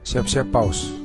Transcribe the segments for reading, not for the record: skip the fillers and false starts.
Siap-siap pause.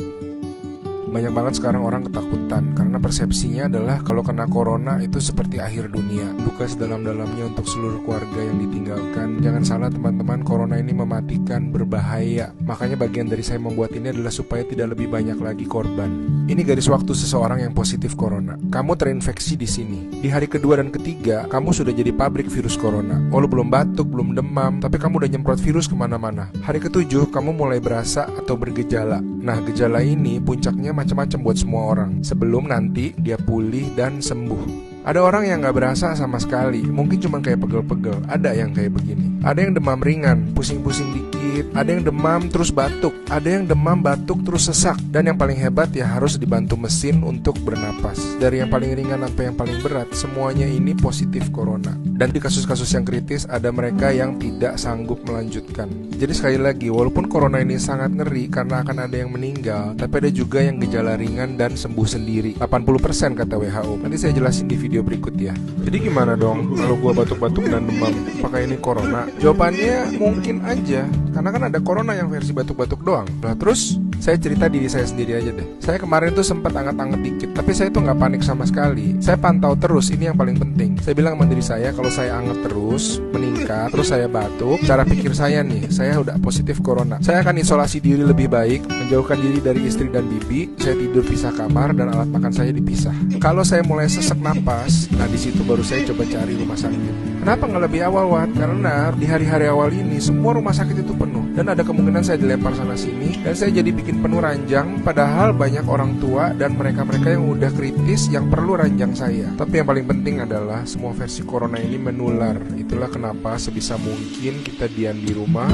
Banyak banget sekarang orang ketakutan karena persepsinya adalah kalau kena corona itu seperti akhir dunia, duka sedalam-dalamnya untuk seluruh keluarga yang ditinggalkan. Jangan salah teman-teman, corona ini mematikan, berbahaya. Makanya bagian dari saya membuat ini adalah supaya tidak lebih banyak lagi korban. Ini garis waktu seseorang yang positif corona. Kamu terinfeksi di sini. Di hari kedua dan ketiga, kamu sudah jadi pabrik virus corona. Walau belum batuk, belum demam, tapi kamu udah nyemprot virus kemana-mana. Hari ketujuh, kamu mulai berasa atau bergejala. Nah, gejala ini puncaknya macam-macam buat semua orang. Sebelum nanti dia pulih dan sembuh. Ada orang yang gak berasa sama sekali, mungkin cuma kayak pegel-pegel. Ada yang kayak begini. Ada yang demam ringan, pusing-pusing dikit. Ada yang demam terus batuk. Ada yang demam batuk terus sesak. Dan yang paling hebat ya harus dibantu mesin untuk bernapas. Dari yang paling ringan sampai yang paling berat, semuanya ini positif corona. Dan di kasus-kasus yang kritis ada mereka yang tidak sanggup melanjutkan. Jadi sekali lagi, walaupun corona ini sangat ngeri karena akan ada yang meninggal, tapi ada juga yang gejala ringan dan sembuh sendiri. 80% kata WHO. Nanti saya jelasin di video berikut ya. Jadi gimana dong kalau gua batuk-batuk dan demam? Apakah ini corona? Jawabannya mungkin aja, karena kan ada corona yang versi batuk-batuk doang. Nah terus saya cerita diri saya sendiri aja deh. Saya kemarin tuh sempat anget-anget dikit, tapi saya tuh nggak panik sama sekali. Saya pantau terus, ini yang paling penting. Saya bilang sama diri saya, kalau saya anget terus, meningkat, terus saya batuk, cara pikir saya nih, saya udah positif corona. Saya akan isolasi diri lebih baik, menjauhkan diri dari istri dan bibi. Saya tidur pisah kamar dan alat makan saya dipisah. Kalau saya mulai sesak napas, nah di situ baru saya coba cari rumah sakit. Kenapa nggak lebih awal, Wat? Karena di hari-hari awal ini semua rumah sakit itu penuh dan ada kemungkinan saya dilempar sana sini dan saya jadi bikin penuh ranjang. Padahal banyak orang tua dan mereka-mereka yang udah kritis yang perlu ranjang saya. Tapi yang paling penting adalah semua versi corona ini menular. Itulah kenapa sebisa mungkin kita diam di rumah.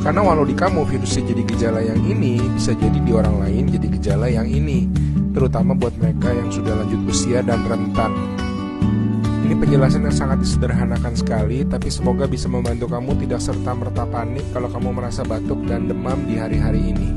Karena walau di kamu virusnya jadi gejala yang ini, bisa jadi di orang lain jadi gejala yang ini. Terutama buat mereka yang sudah lanjut usia dan rentan. Ini penjelasan yang sangat disederhanakan sekali, tapi semoga bisa membantu kamu tidak serta-merta panik kalau kamu merasa batuk dan demam di hari-hari ini.